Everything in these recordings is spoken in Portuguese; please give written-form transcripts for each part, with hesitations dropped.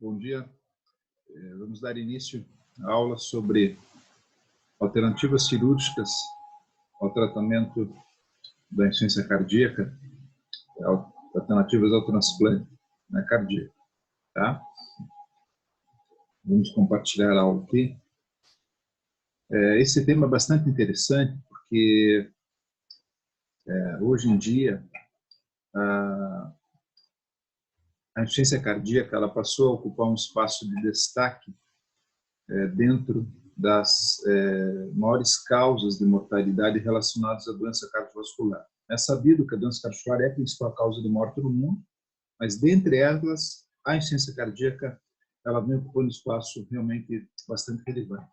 Bom dia. Vamos dar início à aula sobre alternativas cirúrgicas ao tratamento da insuficiência cardíaca, alternativas ao transplante cardíaco. Tá? Vamos compartilhar a aula aqui. Esse tema é bastante interessante porque hoje em dia a insuficiência cardíaca ela passou a ocupar um espaço de destaque dentro das maiores causas de mortalidade relacionadas à doença cardiovascular. É sabido que a doença cardiovascular é a principal causa de morte no mundo, mas dentre elas, a insuficiência cardíaca ela vem ocupando espaço realmente bastante relevante.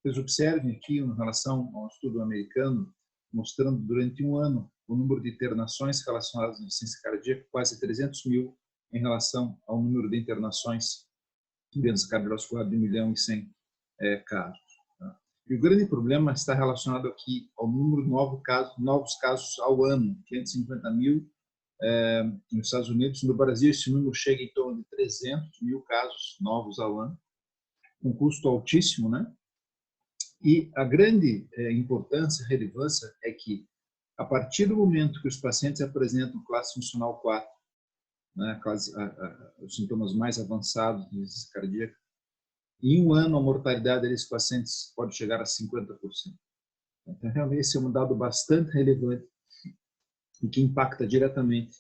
Vocês observem aqui em relação ao estudo americano, mostrando durante um ano o número de internações relacionadas à insuficiência cardíaca, quase 300 mil em relação ao número de internações de doença cardiovascular de 1.100.000 casos. Tá? E o grande problema está relacionado aqui ao número de novos casos ao ano, 550 mil nos Estados Unidos. No Brasil, esse número chega em torno de 300 mil casos novos ao ano, um custo altíssimo, né? E a grande importância, relevância é que, a partir do momento que os pacientes apresentam classe funcional 4, né, os sintomas mais avançados de insuficiência cardíaca, em um ano a mortalidade desses pacientes pode chegar a 50%. Então, realmente, esse é um dado bastante relevante e que impacta diretamente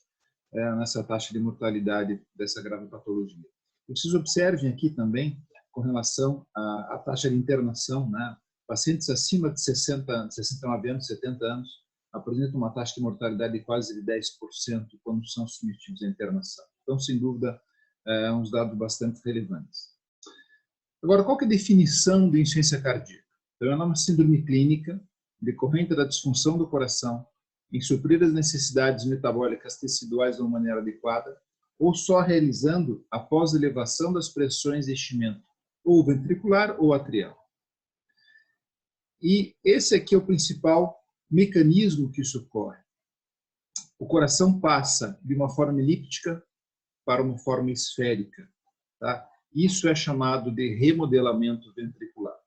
nessa taxa de mortalidade dessa grave patologia. Vocês observem aqui também, com relação à taxa de internação, né, pacientes acima de 69 anos, 70 anos, apresentam uma taxa de mortalidade de quase de 10% quando são submetidos à internação. Então, sem dúvida, uns dados bastante relevantes. Agora, qual que é a definição de insuficiência cardíaca? Então, ela é uma síndrome clínica decorrente da disfunção do coração em suprir as necessidades metabólicas teciduais de uma maneira adequada ou só realizando após elevação das pressões de enchimento ou ventricular ou atrial. E esse aqui é o principal mecanismo que isso ocorre. O coração passa de uma forma elíptica para uma forma esférica. Tá? Isso é chamado de remodelamento ventricular.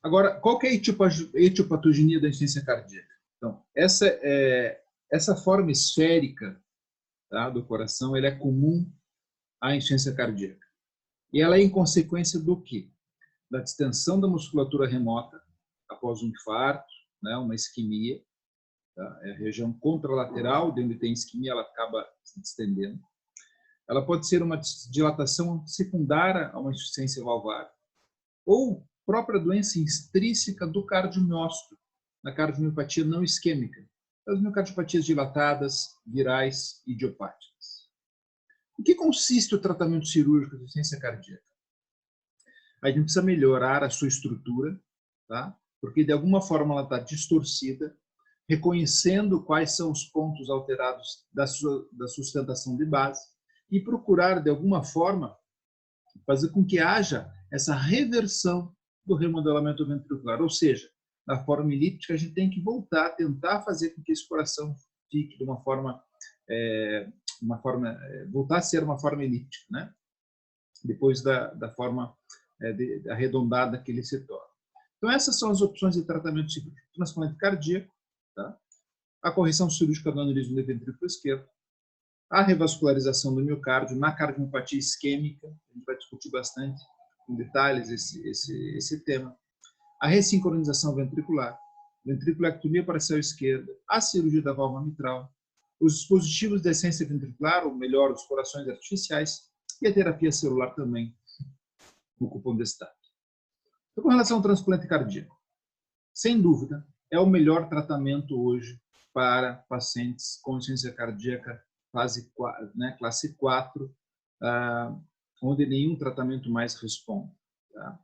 Agora, qual que é a etiopatogenia da insuficiência cardíaca? Então, essa forma esférica, tá, do coração, ela é comum à insuficiência cardíaca. E ela é em consequência do quê? Da distensão da musculatura remota após um infarto, né, uma isquemia. Tá? É a região contralateral, de onde tem isquemia, ela acaba se distendendo. Ela pode ser uma dilatação secundária a uma insuficiência valvar ou própria doença intrínseca do cardiomiócito, na cardiomiopatia não isquêmica, as miocardiopatias dilatadas, virais e idiopáticas. Em que consiste o tratamento cirúrgico de insuficiência cardíaca? A gente precisa melhorar a sua estrutura, tá? Porque de alguma forma ela está distorcida, reconhecendo quais são os pontos alterados da sustentação de base e procurar, de alguma forma, fazer com que haja essa reversão do remodelamento ventricular. Ou seja, na forma elíptica, a gente tem que voltar a tentar fazer com que esse coração fique de uma forma voltar a ser uma forma elíptica, né? Depois da forma arredondada que ele se torna. Então, essas são as opções de tratamento de transplante cardíaco, tá? A correção cirúrgica do aneurisma do ventrículo esquerdo, a revascularização do miocárdio na cardiomiopatia isquêmica, a gente vai discutir bastante em detalhes esse tema, a ressincronização ventricular, ventriculectomia parcial esquerda, a cirurgia da válvula mitral, os dispositivos de essência ventricular, ou melhor, os corações artificiais, e a terapia celular também ocupam destaque. Então, com relação ao transplante cardíaco, sem dúvida, é o melhor tratamento hoje para pacientes com insuficiência cardíaca classe 4, onde nenhum tratamento mais responde. Tá?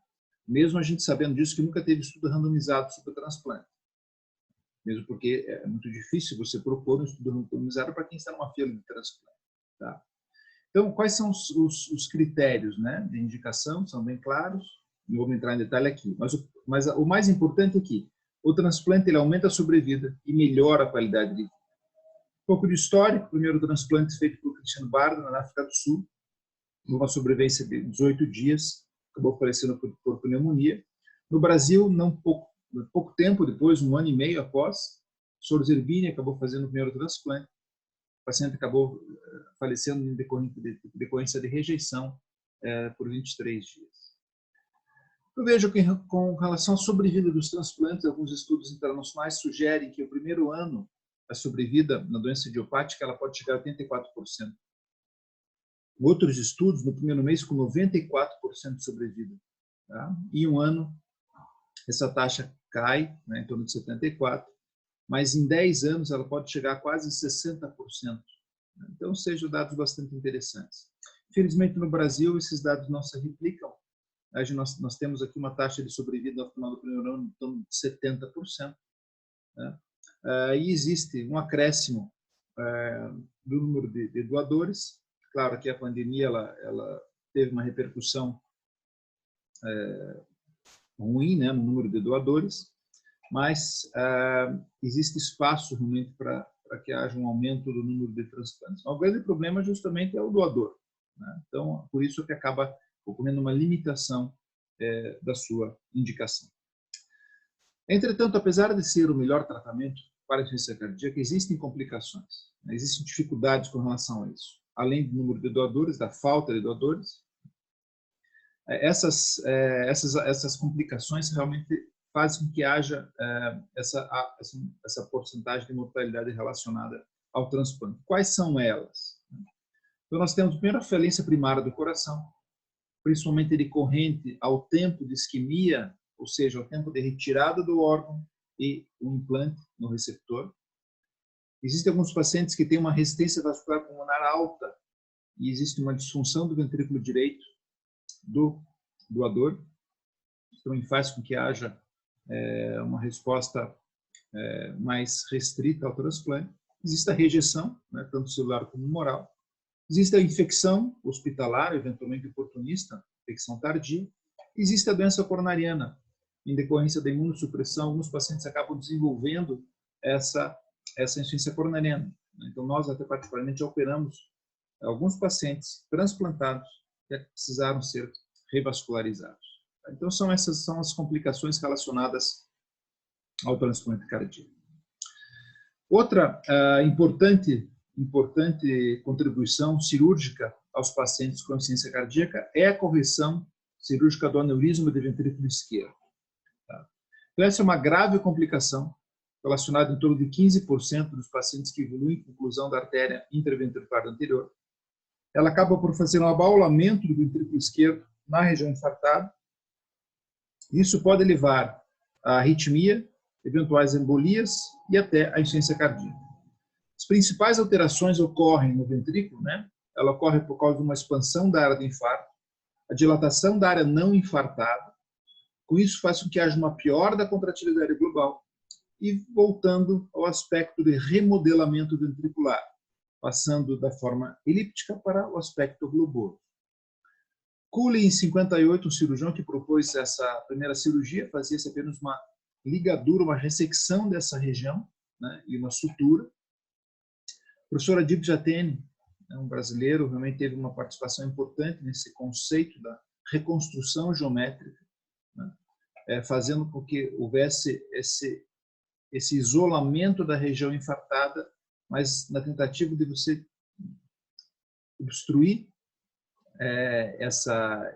Mesmo a gente sabendo disso, que nunca teve estudo randomizado sobre o transplante. Mesmo porque é muito difícil você propor um estudo randomizado para quem está numa fila de transplante. Tá? Então, quais são os critérios, né, de indicação? São bem claros, não vou entrar em detalhe aqui. Mas o mais importante é que o transplante ele aumenta a sobrevida e melhora a qualidade de vida. pouco de histórico: o primeiro transplante feito por Cristiano Barda, na África do Sul, uma sobrevivência de 18 dias, acabou falecendo por pneumonia. No Brasil, pouco tempo depois, 1 ano e meio após, Sor Zerbini acabou fazendo o primeiro transplante. O paciente acabou falecendo em decorrência de rejeição por 23 dias. Eu vejo que, com relação à sobrevida dos transplantes, alguns estudos internacionais sugerem que o primeiro ano, a sobrevida na doença idiopática, ela pode chegar a 84%. Outros estudos, no primeiro mês, com 94% de sobrevida. Tá? Em 1 ano, essa taxa cai, né, em torno de 74%, mas em 10 anos ela pode chegar a quase 60%. Então, sejam dados bastante interessantes. Infelizmente, no Brasil, esses dados não se replicam. Nós temos aqui uma taxa de sobrevida no final do primeiro ano em torno de 70%. Né? E existe um acréscimo do número de doadores. Claro que a pandemia ela teve uma repercussão ruim, né, no número de doadores, mas existe espaço realmente para que haja um aumento do número de transplantes. O grande problema justamente é o doador. Né? Então, por isso que acaba ocorrendo uma limitação da sua indicação. Entretanto, apesar de ser o melhor tratamento para a insuficiência cardíaca, existem complicações, né? Existem dificuldades com relação a isso. Além do número de doadores, da falta de doadores, essas complicações realmente fazem com que haja essa porcentagem de mortalidade relacionada ao transplante. Quais são elas? Então, nós temos, primeiro, a falência primária do coração, principalmente decorrente ao tempo de isquemia, ou seja, ao tempo de retirada do órgão e o implante no receptor. Existem alguns pacientes que têm uma resistência vascular pulmonar alta e existe uma disfunção do ventrículo direito do doador, então faz com que haja uma resposta mais restrita ao transplante. Existe a rejeição, né, tanto celular como moral. Existe a infecção hospitalar, eventualmente oportunista, infecção tardia. Existe a doença coronariana. Em decorrência da imunossupressão, alguns pacientes acabam desenvolvendo essa insuficiência coronariana. Então, nós, até particularmente, já operamos alguns pacientes transplantados que precisaram ser revascularizados. Então, essas são as complicações relacionadas ao transplante cardíaco. Outra importante contribuição cirúrgica aos pacientes com insuficiência cardíaca é a correção cirúrgica do aneurisma do ventrículo esquerdo. Tá? Então, essa é uma grave complicação relacionada em torno de 15% dos pacientes que evoluem com oclusão da artéria interventricular anterior. Ela acaba por fazer um abaulamento do ventrículo esquerdo na região infartada. Isso pode levar à arritmia, eventuais embolias e até à insuficiência cardíaca. As principais alterações ocorrem no ventrículo, né? Ela ocorre por causa de uma expansão da área do infarto, a dilatação da área não infartada. Com isso, faz com que haja uma piora da contratilidade global e voltando ao aspecto de remodelamento ventricular, passando da forma elíptica para o aspecto globoso. Cooley, em 58, um cirurgião que propôs essa primeira cirurgia, fazia-se apenas uma ligadura, uma ressecção dessa região, né, e uma sutura. O professor Adib Jatene, um brasileiro, realmente teve uma participação importante nesse conceito da reconstrução geométrica, né, fazendo com que houvesse esse isolamento da região infartada, mas na tentativa de você obstruir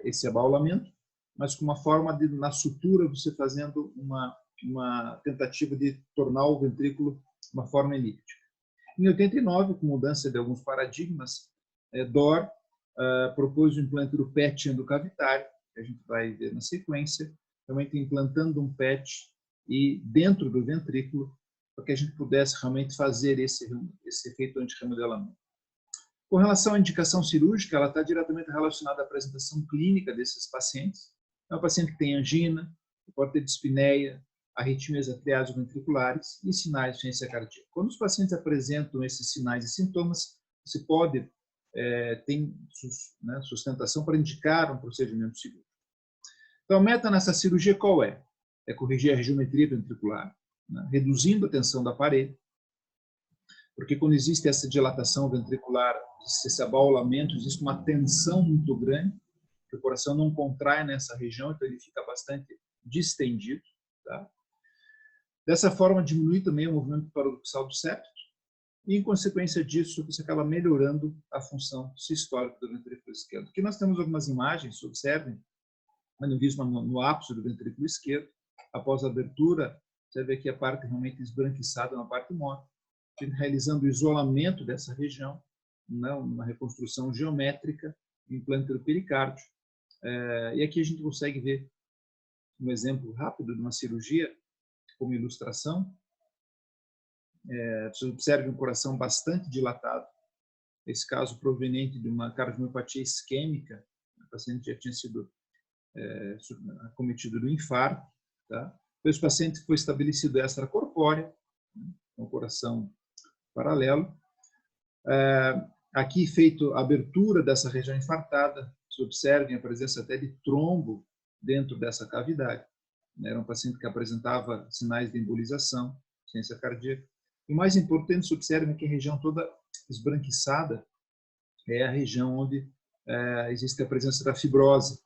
esse abaulamento, mas com uma forma de, na sutura, você fazendo uma tentativa de tornar o ventrículo uma forma elíptica. Em 89, com mudança de alguns paradigmas, Dor propôs o implante do PET endocavitário, que a gente vai ver na sequência, realmente implantando um PET e dentro do ventrículo, para que a gente pudesse realmente fazer esse efeito antirremodelamento. Com relação à indicação cirúrgica, ela está diretamente relacionada à apresentação clínica desses pacientes. É um paciente que tem angina, pode ter dispneia, arritmias atriásico-ventriculares e sinais de insuficiência cardíaca. Quando os pacientes apresentam esses sinais e sintomas, você pode ter sustentação para indicar um procedimento cirúrgico. Então, a meta nessa cirurgia qual é? É corrigir a regiometria ventricular, né, reduzindo a tensão da parede. porque quando existe essa dilatação ventricular, esse abaulamento, existe uma tensão muito grande, que o coração não contrai nessa região, então ele fica bastante distendido. Tá? Dessa forma, diminui também o movimento paradoxal do septo, e, em consequência disso, você acaba melhorando a função sistólica do ventrículo esquerdo. Aqui nós temos algumas imagens, observem, aneurisma no ápice do ventrículo esquerdo, após a abertura, você vê que a parte realmente esbranquiçada na parte morta, realizando o isolamento dessa região, uma reconstrução geométrica, implante do pericárdio. E aqui a gente consegue ver um exemplo rápido de uma cirurgia, como ilustração. Você observa um coração bastante dilatado, esse caso proveniente de uma cardiomiopatia isquêmica, o paciente já tinha sido acometido do infarto. Tá? Esse paciente foi estabelecido extracorpóreo, com o coração paralelo. Aqui feito a abertura dessa região infartada, se observem a presença até de trombo dentro dessa cavidade. Era um paciente que apresentava sinais de embolização, insuficiência cardíaca. E o mais importante, se observem que a região toda esbranquiçada é a região onde existe a presença da fibrose.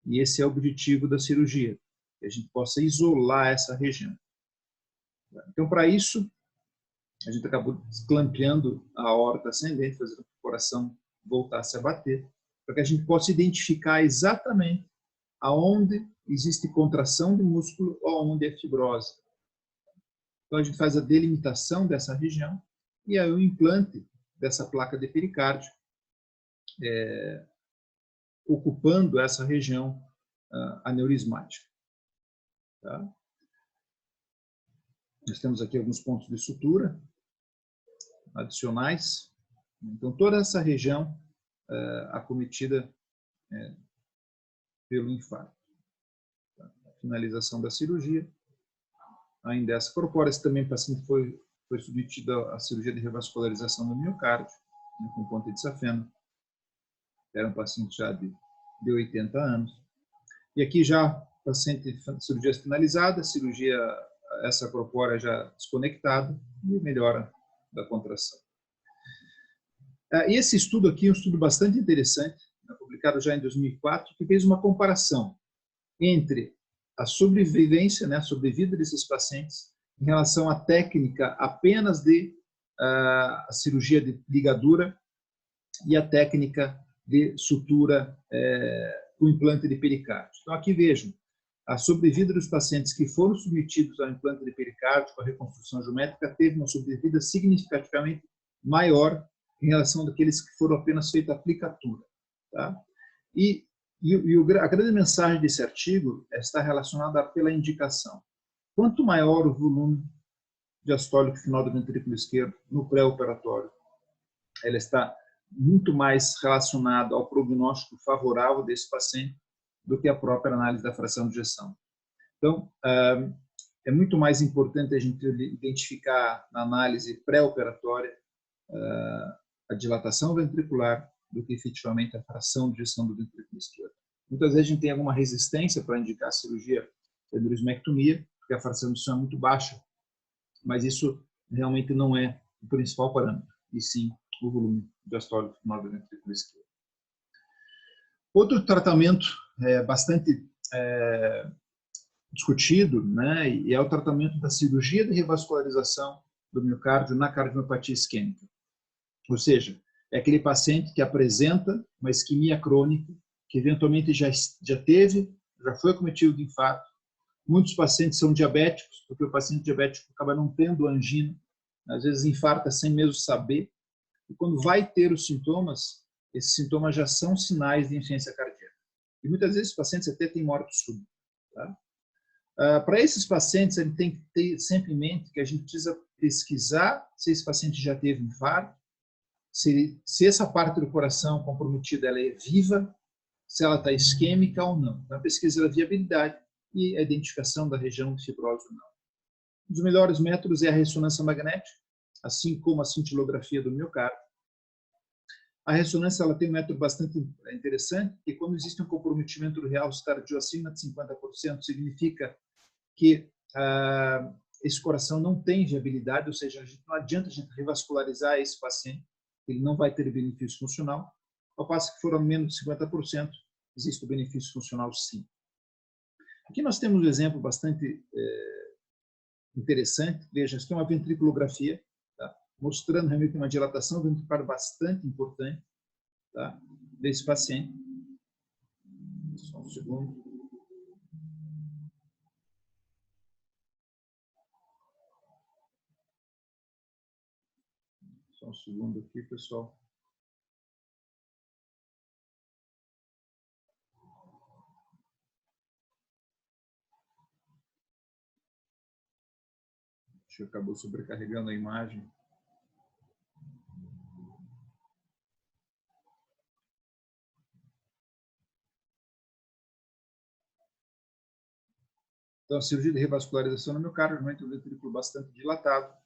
E esse é o objetivo da cirurgia, que a gente possa isolar essa região. Então, para isso, a gente acabou clampeando a aorta ascendente, fazendo o coração voltasse a bater, para que a gente possa identificar exatamente aonde existe contração de músculo ou aonde é fibrose. Então, a gente faz a delimitação dessa região e aí o implante dessa placa de pericárdio, ocupando essa região aneurismática. Tá? Nós temos aqui alguns pontos de sutura adicionais. Então, toda essa região acometida pelo infarto. Tá? A finalização da cirurgia. Ainda essa corpórea, também o paciente foi submetido à cirurgia de revascularização do miocárdio, né, com ponta de safena. Era um paciente já de 80 anos. E aqui já paciente cirurgia finalizada, cirurgia essa corpórea já desconectada e melhora da contração. E esse estudo aqui é um estudo bastante interessante, publicado já em 2004, que fez uma comparação entre a sobrevivência, a sobrevida desses pacientes em relação à técnica apenas de a cirurgia de ligadura e a técnica de sutura com implante de pericárdio. Então, aqui vejam, a sobrevida dos pacientes que foram submetidos ao implante de pericárdio com a reconstrução geométrica teve uma sobrevida significativamente maior em relação àqueles que foram apenas feita a aplicatura. Tá? A grande mensagem desse artigo está relacionada pela indicação. Quanto maior o volume diastólico final do ventrículo esquerdo no pré-operatório, ela está muito mais relacionada ao prognóstico favorável desse paciente do que a própria análise da fração de ejeção. Então, é muito mais importante a gente identificar na análise pré-operatória a dilatação ventricular do que efetivamente a fração de ejeção do ventrículo esquerdo. Muitas vezes a gente tem alguma resistência para indicar a cirurgia de aneurismectomia, porque a fração de ejeção é muito baixa, mas isso realmente não é o principal parâmetro, e sim o volume diastólico final do ventrículo esquerdo. Outro tratamento bastante discutido, né, e é o tratamento da cirurgia de revascularização do miocárdio na cardiomiopatia isquêmica. Ou seja, é aquele paciente que apresenta uma isquemia crônica, que eventualmente já foi acometido de infarto. Muitos pacientes são diabéticos, porque o paciente diabético acaba não tendo angina, às vezes infarta sem mesmo saber, e quando vai ter os sintomas, esses sintomas já são sinais de insuficiência cardíaca. E muitas vezes os pacientes até têm morte súbita. Tá? Para esses pacientes, a gente tem que ter sempre em mente que a gente precisa pesquisar se esse paciente já teve infarto, se essa parte do coração comprometida ela é viva, se ela está isquêmica ou não. Então, a pesquisa da viabilidade e a identificação da região de fibrose ou não. Um dos melhores métodos é a ressonância magnética, assim como a cintilografia do miocárdio. A ressonância ela tem um método bastante interessante, que quando existe um comprometimento do realce cardio acima de 50%, significa que esse coração não tem viabilidade, ou seja, não adianta a gente revascularizar esse paciente, ele não vai ter benefício funcional, ao passo que for a menos de 50%, existe o benefício funcional sim. Aqui nós temos um exemplo bastante interessante, veja, isso aqui é uma ventriculografia, tá? Mostrando realmente uma dilatação ventricular bastante importante, tá? Desse paciente. Só um segundo. Só um segundo aqui, pessoal. Acho que acabou sobrecarregando a imagem. Então, a cirurgia de revascularização no miocárdio, realmente o ventrículo bastante dilatado.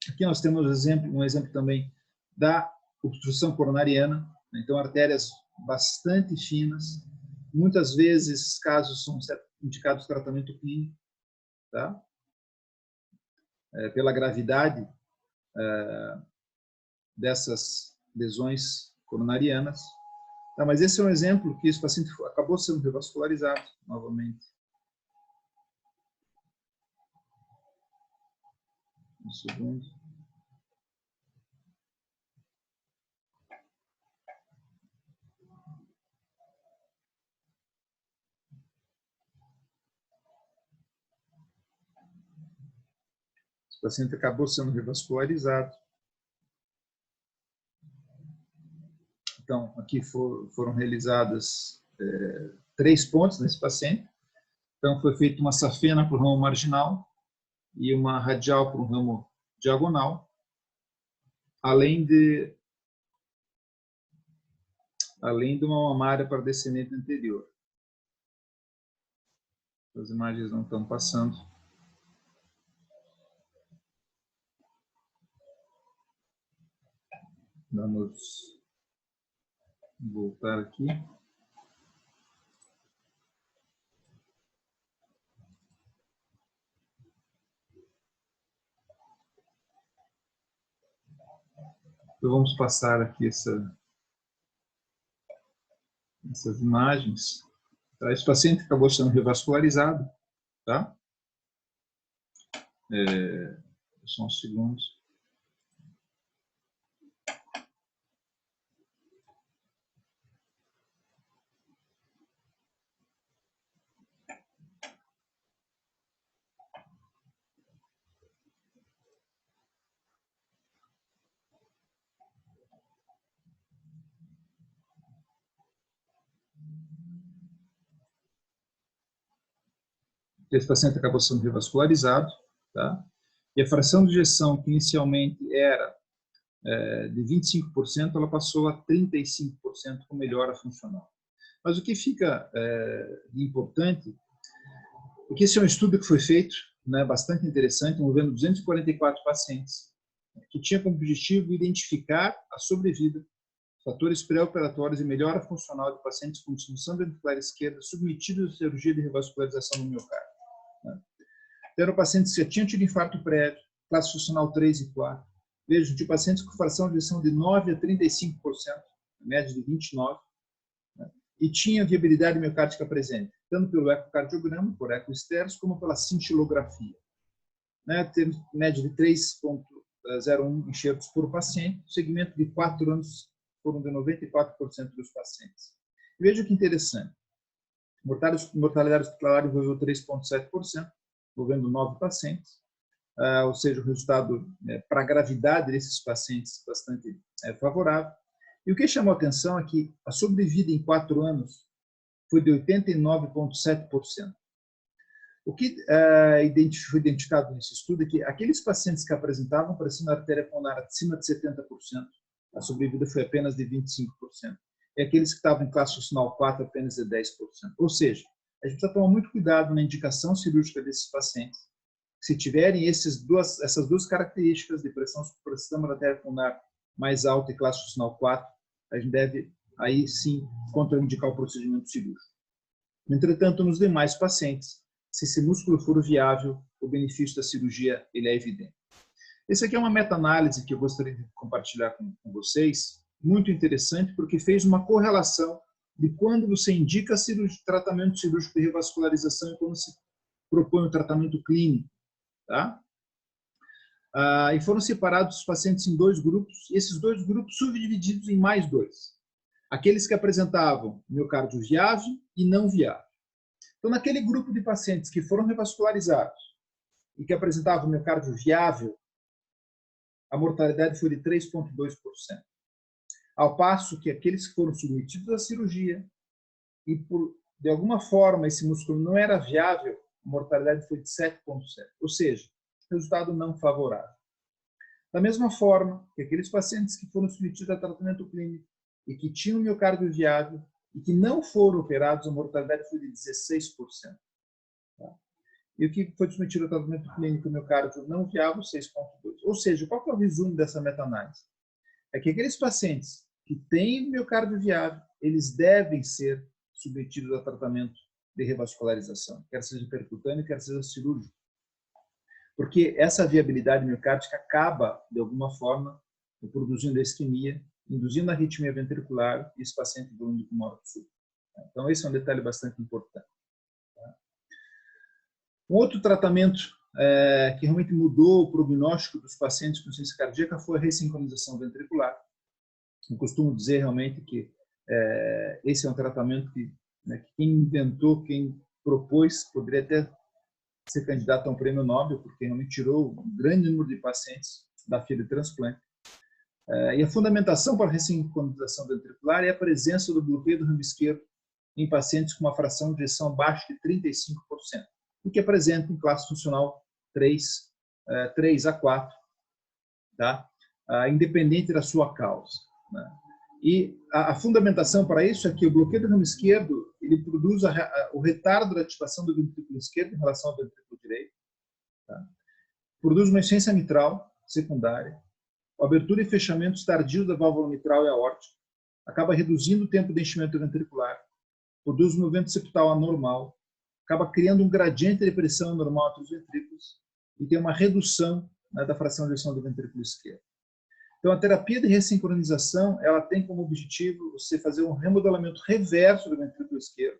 Aqui nós temos um exemplo também da obstrução coronariana, né? Então artérias bastante finas, muitas vezes esses casos são indicados tratamento clínico, tá? Pela gravidade dessas lesões coronarianas. Tá, mas esse é um exemplo que esse paciente acabou sendo revascularizado novamente. Um segundo. Esse paciente acabou sendo revascularizado. Então, aqui foram realizadas 3 pontes nesse paciente. Então, foi feita uma safena para o ramo marginal e uma radial para o ramo diagonal, além de uma mamária para descendente anterior. As imagens não estão passando. Vamos voltar aqui. Então, vamos passar aqui essas imagens. Tá? Esse paciente acabou sendo revascularizado. Tá? Só uns segundos. Esse paciente acabou sendo revascularizado, tá? E a fração de ejeção, que inicialmente era de 25%, ela passou a 35% com melhora funcional. Mas o que fica importante é que esse é um estudo que foi feito, né, bastante interessante, envolvendo 244 pacientes, que tinha como objetivo identificar a sobrevida, fatores pré-operatórios e melhora funcional de pacientes com disfunção ventricular esquerda submetidos à cirurgia de revascularização no miocárdio. Né? Eram pacientes que já tinham tido infarto prévio, classe funcional 3 e 4. Vejo, de pacientes com fração de ejeção de 9 a 35%, média de 29%, né? E tinha viabilidade miocárdica presente, tanto pelo ecocardiograma, por ecoesteros, como pela cintilografia. Né? Temos média de 3,01 enxertos por paciente, segmento de 4 anos foram de 94% dos pacientes. E veja que interessante, mortalidade hospitalar envolveu 3,7%, envolvendo 9 pacientes, ou seja, o resultado para a gravidade desses pacientes bastante favorável. E o que chamou a atenção é que a sobrevida em 4 anos foi de 89,7%. O que foi identificado nesse estudo é que aqueles pacientes que apresentavam pressão artéria coronária acima de 70%, a sobrevida foi apenas de 25%. E aqueles que estavam em classe funcional 4, apenas de 10%. Ou seja, a gente precisa tomar muito cuidado na indicação cirúrgica desses pacientes. Se tiverem essas duas características de pressão da artéria coronária mais alta e classe funcional 4, a gente deve, aí sim, contraindicar o procedimento cirúrgico. Entretanto, nos demais pacientes, se esse músculo for viável, o benefício da cirurgia ele é evidente. Esse aqui é uma meta-análise que eu gostaria de compartilhar com vocês, muito interessante, porque fez uma correlação de quando você indica tratamento cirúrgico de revascularização e quando se propõe o tratamento clínico. Tá? E foram separados os pacientes em 2 grupos, e esses 2 grupos subdivididos em mais 2. Aqueles que apresentavam miocárdio viável e não viável. Então, naquele grupo de pacientes que foram revascularizados e que apresentavam miocárdio viável, a mortalidade foi de 3,2%. Ao passo que aqueles que foram submetidos à cirurgia e, de alguma forma, esse músculo não era viável, a mortalidade foi de 7,7%. Ou seja, resultado não favorável. Da mesma forma que aqueles pacientes que foram submetidos a tratamento clínico e que tinham miocárdio viável e que não foram operados, a mortalidade foi de 16%. Tá? E o que foi submetido a tratamento clínico, miocárdio não viável, 6,2%. Ou seja, qual que é o resumo dessa meta-análise? É que aqueles pacientes que têm miocárdio viável, eles devem ser submetidos a tratamento de revascularização, quer seja percutâneo, quer seja cirúrgico. Porque essa viabilidade miocárdica acaba, de alguma forma, produzindo a isquemia, induzindo a arritmia ventricular e esse paciente evoluindo com morte súbita. Então, esse é um detalhe bastante importante. Um outro tratamento que realmente mudou o prognóstico dos pacientes com insuficiência cardíaca foi a ressincronização ventricular. Eu costumo dizer realmente que esse é um tratamento que, que quem inventou, quem propôs, poderia até ser candidato a um prêmio Nobel, porque realmente tirou um grande número de pacientes da fila de transplante. E a fundamentação para a ressincronização ventricular é a presença do bloqueio do ramo esquerdo em pacientes com uma fração de ejeção abaixo de 35%, o que apresenta em classe funcional 3 a 4, tá? Independente da sua causa. Né? E a fundamentação para isso é que o bloqueio do ramo esquerdo ele produz o retardo da ativação do ventrículo esquerdo em relação ao ventrículo direito, tá? Produz uma insuficiência mitral secundária, abertura e fechamento tardios da válvula mitral e aórtica, acaba reduzindo o tempo de enchimento ventricular, produz um movimento septal anormal, acaba criando um gradiente de pressão anormal entre os ventrículos e tem uma redução da fração de ejeção do ventrículo esquerdo. Então, a terapia de ressincronização, ela tem como objetivo você fazer um remodelamento reverso do ventrículo esquerdo,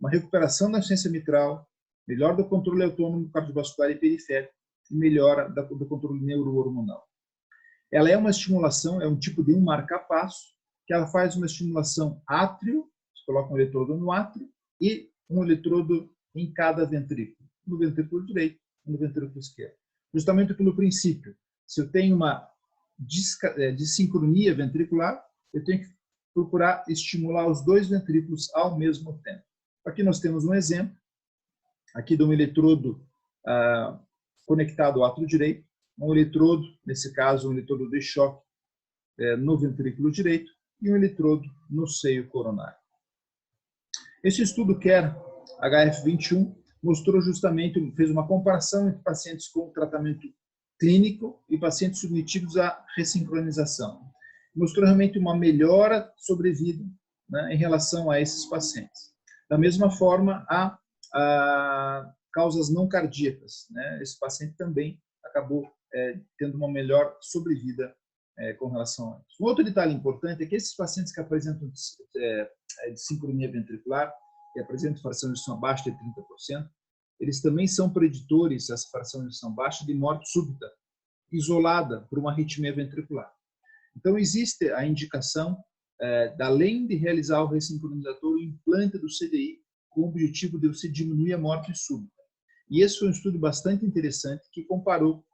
uma recuperação da insuficiência mitral, melhora do controle autônomo cardiovascular e periférico e melhora do controle neurohormonal. Ela é uma estimulação, é um tipo de marca-passo, que ela faz uma estimulação átrio, você coloca um eletrodo no átrio e um eletrodo em cada ventrículo, no ventrículo direito e no ventrículo esquerdo. Justamente pelo princípio, se eu tenho uma dissincronia ventricular, eu tenho que procurar estimular os 2 ventrículos ao mesmo tempo. Aqui nós temos um exemplo, aqui de um eletrodo conectado ao átrio direito, um eletrodo, nesse caso um eletrodo de choque no ventrículo direito e um eletrodo no seio coronário. Esse estudo CARE HF21 mostrou justamente, fez uma comparação entre pacientes com tratamento clínico e pacientes submetidos à ressincronização. Mostrou realmente uma melhora sobrevida, né, em relação a esses pacientes. Da mesma forma, há causas não cardíacas, né? Esse paciente também acabou tendo uma melhor sobrevida com relação a isso. Um outro detalhe importante é que esses pacientes que apresentam dissincronia ventricular e apresentam fração de ejeção abaixo de 30%, eles também são preditores, essa fração de ejeção baixa, de morte súbita, isolada por uma arritmia ventricular. Então, existe a indicação, além de realizar o ressincronizador, o implante do CDI, com o objetivo de você diminuir a morte súbita. E esse foi um estudo bastante interessante que comparou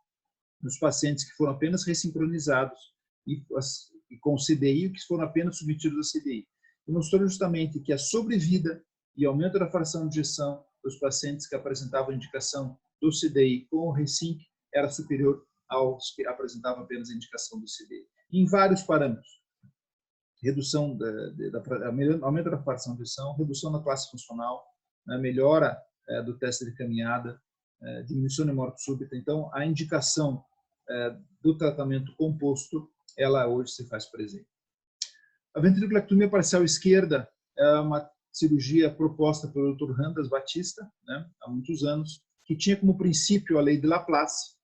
os pacientes que foram apenas ressincronizados e com CDI, que foram apenas submetidos a CDI. E mostrou justamente que a sobrevida e aumento da fração de ejeção dos pacientes que apresentavam indicação do CDI com o Resync era superior aos que apresentavam apenas a indicação do CDI. Em vários parâmetros. Redução aumento da fração de ejeção, redução da classe funcional, melhora do teste de caminhada, diminuição de morte súbita. Então, a indicação do tratamento composto, ela hoje se faz presente. A ventriculectomia parcial esquerda é uma cirurgia proposta pelo Dr. Randas Batista, né, há muitos anos, que tinha como princípio a lei de Laplace.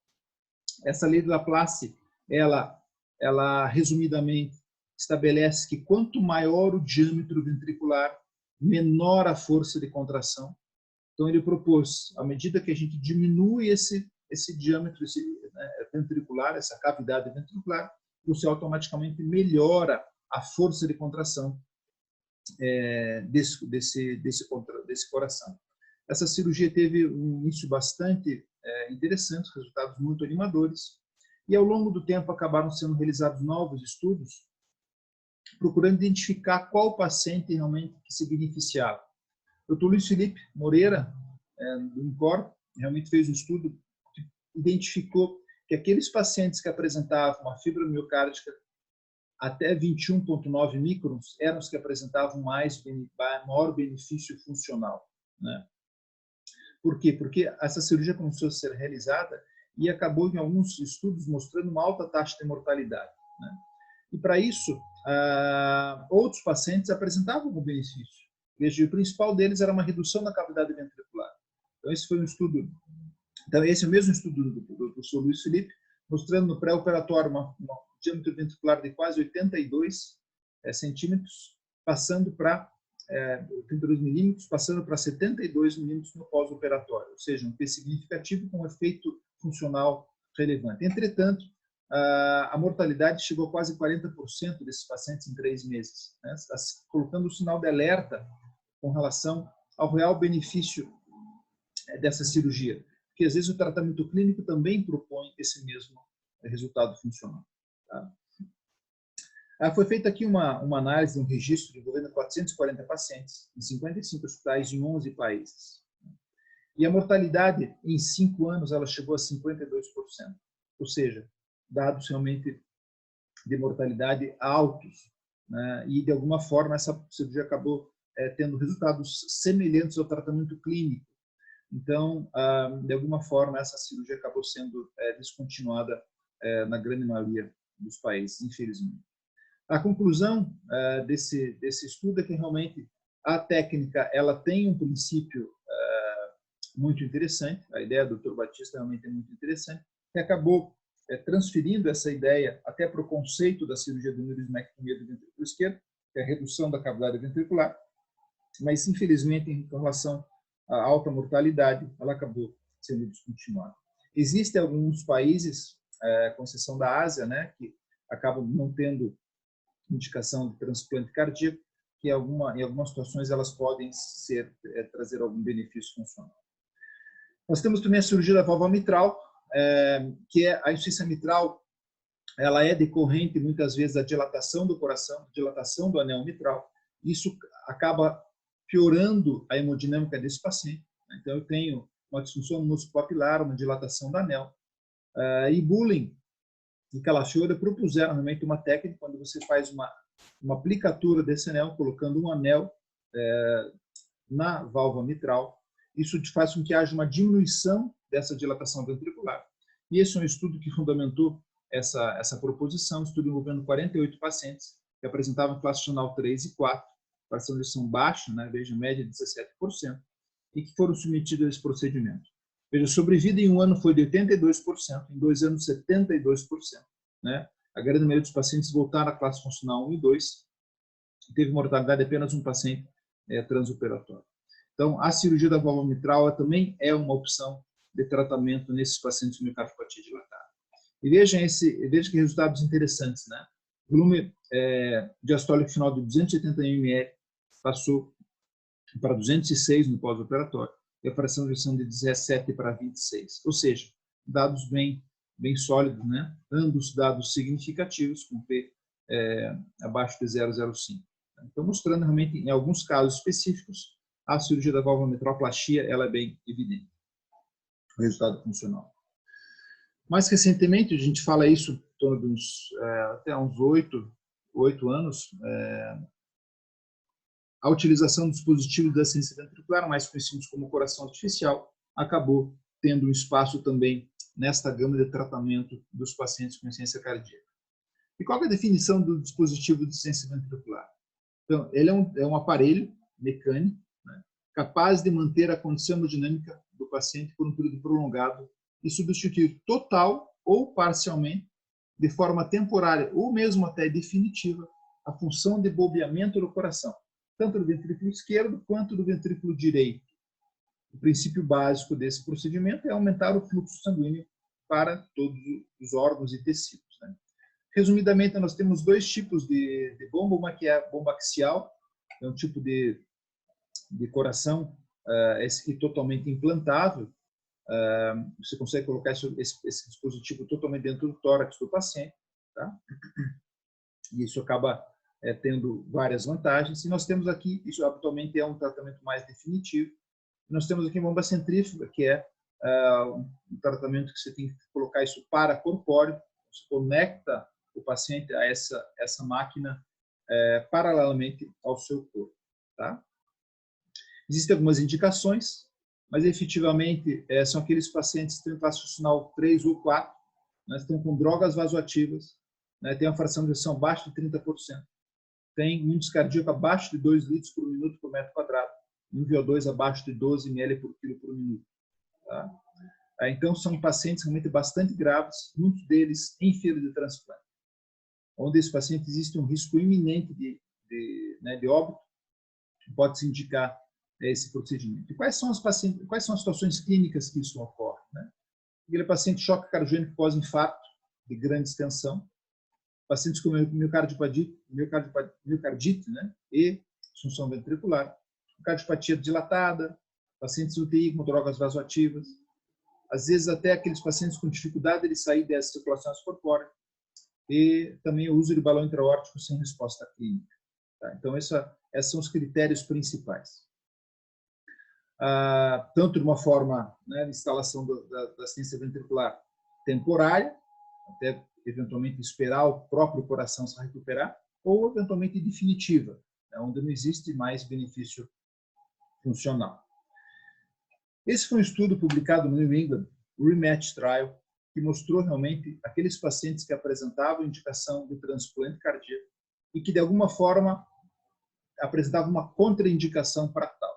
Essa lei de Laplace, ela resumidamente estabelece que quanto maior o diâmetro ventricular, menor a força de contração. Então ele propôs, à medida que a gente diminui esse diâmetro ventricular, essa cavidade ventricular, você automaticamente melhora a força de contração desse coração. Essa cirurgia teve um início bastante interessante, resultados muito animadores, e ao longo do tempo acabaram sendo realizados novos estudos, procurando identificar qual paciente realmente que se beneficiava. O Dr. Luiz Felipe Moreira, do INCOR, realmente fez um estudo que identificou que aqueles pacientes que apresentavam uma fibromiocárdica até 21,9 microns eram os que apresentavam maior benefício funcional, né? Por quê? Porque essa cirurgia começou a ser realizada e acabou em alguns estudos mostrando uma alta taxa de mortalidade, né? E para isso, outros pacientes apresentavam algum benefício. Veja, o principal deles era uma redução da cavidade ventricular. Então esse foi um estudo. Então esse é o mesmo estudo do professor Luiz Felipe, mostrando no pré-operatório um diâmetro ventricular de quase 82 centímetros, passando para 32 milímetros, passando para 72 milímetros no pós-operatório, ou seja, um P significativo com um efeito funcional relevante. Entretanto, a mortalidade chegou a quase 40% desses pacientes em 3 meses, né? Colocando o sinal de alerta com relação ao real benefício dessa cirurgia, porque às vezes o tratamento clínico também propõe esse mesmo resultado funcional. Tá? Foi feita aqui uma análise, um registro envolvendo 440 pacientes em 55 hospitais em 11 países. E a mortalidade em 5 anos ela chegou a 52%, ou seja, dados realmente de mortalidade altos, né? E de alguma forma essa cirurgia acabou tendo resultados semelhantes ao tratamento clínico. Então, de alguma forma essa cirurgia acabou sendo descontinuada na grande maioria dos países, infelizmente. A conclusão desse estudo é que realmente a técnica ela tem um princípio muito interessante, a ideia do Dr. Batista realmente é muito interessante, que acabou transferindo essa ideia até para o conceito da cirurgia do neuroesmectomia do ventrículo esquerdo, que é a redução da cavidade ventricular, mas infelizmente em relação à alta mortalidade, ela acabou sendo descontinuada. Existem alguns países, com exceção da Ásia, né, que acabam não tendo indicação de transplante cardíaco, que em algumas situações elas podem trazer algum benefício funcional. Nós temos também a cirurgia da válvula mitral, que é a insuficiência mitral, ela é decorrente muitas vezes da dilatação do coração, dilatação do anel mitral. Isso acaba piorando a hemodinâmica desse paciente. Então eu tenho uma disfunção no músculo papilar, uma dilatação do anel. E Bullen e Calafiore propuseram realmente uma técnica quando você faz uma aplicatura desse anel, colocando um anel na válvula mitral. Isso faz com que haja uma diminuição dessa dilatação ventricular. E esse é um estudo que fundamentou essa proposição, um estudo envolvendo 48 pacientes que apresentavam classe funcional 3 e 4, fração de ejeção baixa, né, veja, média de 17%, e que foram submetidos a esse procedimento. Veja, a sobrevida em 1 ano foi de 82%, em 2 anos 72%. Né? A grande maioria dos pacientes voltaram à classe funcional 1 e 2, e teve mortalidade de apenas um paciente transoperatório. Então, a cirurgia da válvula mitral também é uma opção de tratamento nesses pacientes com miocardiopatia dilatada. E vejam que resultados interessantes, né? O volume diastólico final de 271 ml passou para 206 no pós-operatório, e a fração de ejeção de 17 para 26. Ou seja, dados bem sólidos, né? Ambos dados significativos, com P abaixo de 0,05. Então, mostrando realmente, em alguns casos específicos, a cirurgia da válvula mitral-plastia ela é bem evidente, o resultado funcional. Mais recentemente, a gente fala isso em torno de até uns 8 anos, a utilização dos dispositivos da ciência ventricular, mais conhecidos como coração artificial, acabou tendo um espaço também nesta gama de tratamento dos pacientes com insuficiência cardíaca. E qual é a definição do dispositivo de ciência ventricular? Então, ele é um aparelho mecânico, né, capaz de manter a condição hemodinâmica do paciente por um período prolongado e substituir total ou parcialmente, de forma temporária ou mesmo até definitiva, a função de bombeamento do coração, tanto do ventrículo esquerdo quanto do ventrículo direito. O princípio básico desse procedimento é aumentar o fluxo sanguíneo para todos os órgãos e tecidos, né? Resumidamente, nós temos dois tipos de bomba, uma que é a bomba axial, é um tipo de coração, esse aqui totalmente implantável. Você consegue colocar esse dispositivo totalmente dentro do tórax do paciente, tá? E isso acaba tendo várias vantagens. E nós temos aqui, isso habitualmente é um tratamento mais definitivo. Nós temos aqui a bomba centrífuga, que é um tratamento que você tem que colocar isso paracorpóreo, você conecta o paciente a essa máquina paralelamente ao seu corpo, tá? Existem algumas indicações, mas efetivamente são aqueles pacientes que têm classe funcional 3 ou 4, né, estão com drogas vasoativas, né, tem uma fração de ejeção abaixo de 30%, tem um índice cardíaco abaixo de 2 litros por minuto por metro quadrado, um VO2 abaixo de 12 ml por quilo por minuto. Tá? Então, são pacientes realmente bastante graves, muitos deles em fila de transplante, onde esse paciente existe um risco iminente de óbito, pode-se indicar esse procedimento. E quais são as situações clínicas que isso ocorre, né? Aquele paciente choque cardiogênico pós-infarto de grande extensão, pacientes com miocardite, né? E disfunção ventricular, cardiopatia dilatada, pacientes UTI com drogas vasoativas, às vezes até aqueles pacientes com dificuldade de sair dessa circulação corpórea, e também o uso de balão intraórtico sem resposta clínica. Tá? Então, esses são os critérios principais. Tanto de uma forma, né, de instalação da assistência ventricular temporária, até eventualmente esperar o próprio coração se recuperar, ou eventualmente definitiva, né, onde não existe mais benefício funcional. Esse foi um estudo publicado no New England, o REMATCH Trial, que mostrou realmente aqueles pacientes que apresentavam indicação de transplante cardíaco e que, de alguma forma, apresentavam uma contraindicação para tal.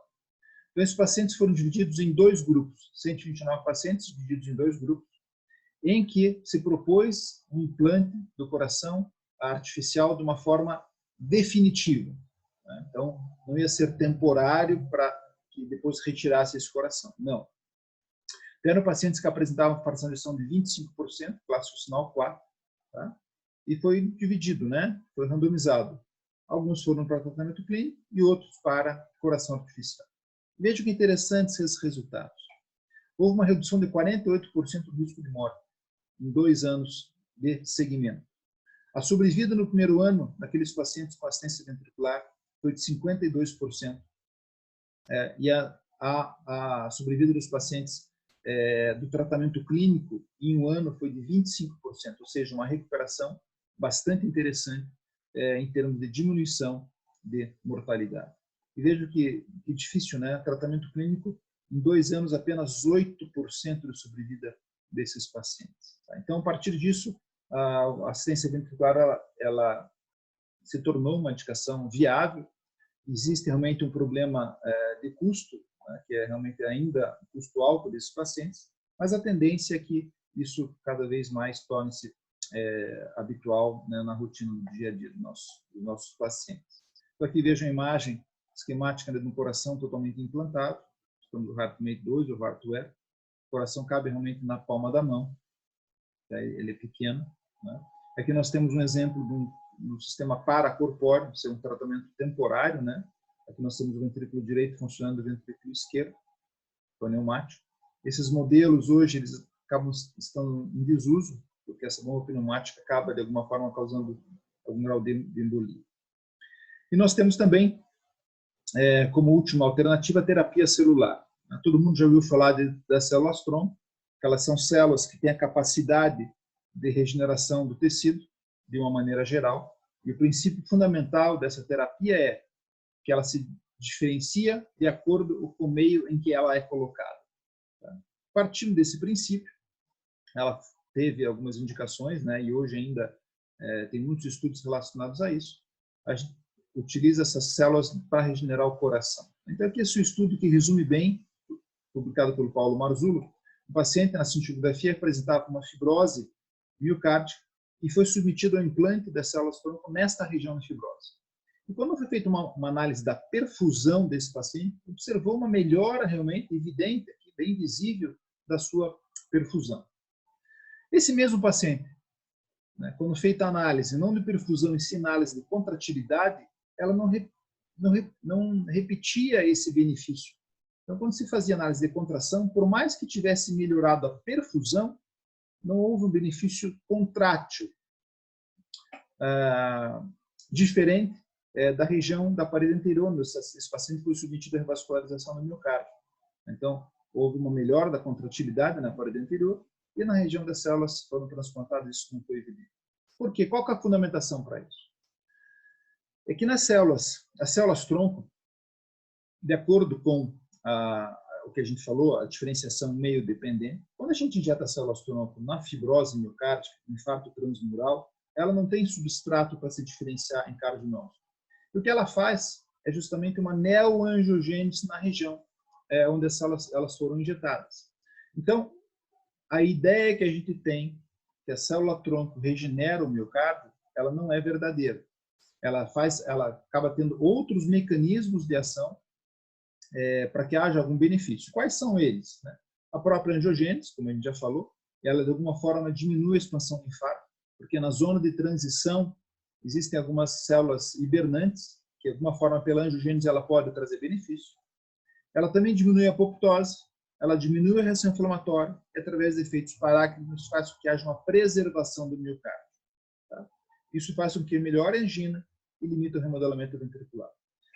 Então, esses pacientes foram divididos em dois grupos, 129 pacientes divididos em dois grupos, em que se propôs um implante do coração artificial de uma forma definitiva. Né? Então, não ia ser temporário para que depois retirasse esse coração. Não. Eram pacientes que apresentavam fração de ejeção de 25%, classe funcional 4, tá? E foi dividido, né? Foi randomizado. Alguns foram para tratamento clínico e outros para coração artificial. Veja que interessantes esses resultados. Houve uma redução de 48% do risco de morte em 2 anos de seguimento. A sobrevida no primeiro ano daqueles pacientes com assistência ventricular foi de 52%. E a sobrevida dos pacientes do tratamento clínico em 1 ano foi de 25%, ou seja, uma recuperação bastante interessante em termos de diminuição de mortalidade. E vejo que difícil, né? Tratamento clínico, em 2 anos, apenas 8% de sobrevida desses pacientes. Tá? Então, a partir disso, a assistência ventricular ela se tornou uma indicação viável. Existe realmente um problema de custo, né? Que é realmente ainda um custo alto desses pacientes, mas a tendência é que isso cada vez mais torne-se habitual, né, na rotina do dia a dia dos nossos pacientes. Então, aqui vejo a imagem esquemática de um coração totalmente implantado, estamos no HeartMate 2 ou Heartware. O coração cabe realmente na palma da mão, ele é pequeno, né? Aqui nós temos um exemplo de um sistema paracorpóreo, isso é um tratamento temporário, né? Aqui nós temos o ventrículo direito funcionando, o ventrículo esquerdo, pneumático. Esses modelos hoje eles estão em desuso, porque essa bomba pneumática acaba de alguma forma causando algum grau de embolia. E nós temos também como última alternativa, a terapia celular. Todo mundo já ouviu falar das células-tronco, que elas são células que têm a capacidade de regeneração do tecido, de uma maneira geral. E o princípio fundamental dessa terapia é que ela se diferencia de acordo com o meio em que ela é colocada. Partindo desse princípio, ela teve algumas indicações, né, e hoje ainda tem muitos estudos relacionados a isso. A gente utiliza essas células para regenerar o coração. Então, aqui esse é o estudo que resume bem, publicado pelo Paulo Marzullo. O paciente na cintilografia apresentava uma fibrose miocárdica e foi submetido ao implante das células-tronco nesta região de fibrose. E quando foi feita uma análise da perfusão desse paciente, observou uma melhora realmente evidente, bem visível, da sua perfusão. Esse mesmo paciente, né, quando feita a análise, não de perfusão, e sim análise de contratilidade, ela não repetia esse benefício. Então, quando se fazia análise de contração, por mais que tivesse melhorado a perfusão, não houve um benefício contrátil diferente da região da parede anterior, onde esse paciente foi submetido à revascularização do miocárdio. Então, houve uma melhora da contratilidade na parede anterior e na região das células foram transplantadas, isso não foi evidente. Por quê? Qual que é a fundamentação para isso? É que nas células, as células-tronco, de acordo com o que a gente falou, a diferenciação meio dependente, quando a gente injeta células-tronco na fibrose miocárdica, no infarto transmural, ela não tem substrato para se diferenciar em cardiomyopathy. O que ela faz é justamente uma neoangiogênese na região onde as células elas foram injetadas. Então, a ideia que a gente tem que a célula-tronco regenera o miocárdio, ela não é verdadeira. Ela acaba tendo outros mecanismos de ação para que haja algum benefício. Quais são eles? Né? A própria angiogênese, como a gente já falou, ela de alguma forma diminui a expansão do infarto, porque na zona de transição existem algumas células hibernantes, que de alguma forma pela angiogênese ela pode trazer benefício. Ela também diminui a apoptose, ela diminui a reação inflamatória e através de efeitos parácrinos faz com que haja uma preservação do miocárdio. Tá? Isso faz com que melhore a angina e limite o remodelamento ventricular.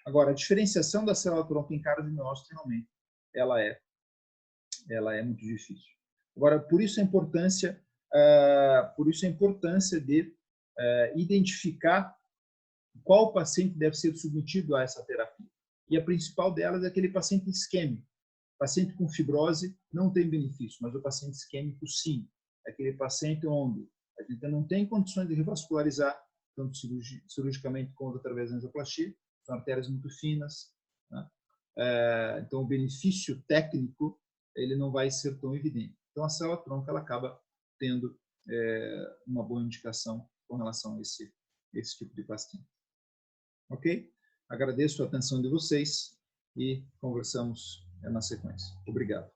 Agora, a diferenciação da célula-tronco em cardiomiócito realmente ela é muito difícil. Agora, por isso a importância de identificar qual paciente deve ser submetido a essa terapia. E a principal delas é aquele paciente isquêmico. O paciente com fibrose não tem benefício, mas o paciente isquêmico sim. É aquele paciente onde a gente não tem condições de revascularizar, tanto cirurgicamente quanto através da angioplastia, são artérias muito finas, né? Então o benefício técnico ele não vai ser tão evidente. Então a célula-tronco ela acaba tendo uma boa indicação com relação a esse tipo de paciente. Ok? Agradeço a atenção de vocês e conversamos na sequência. Obrigado.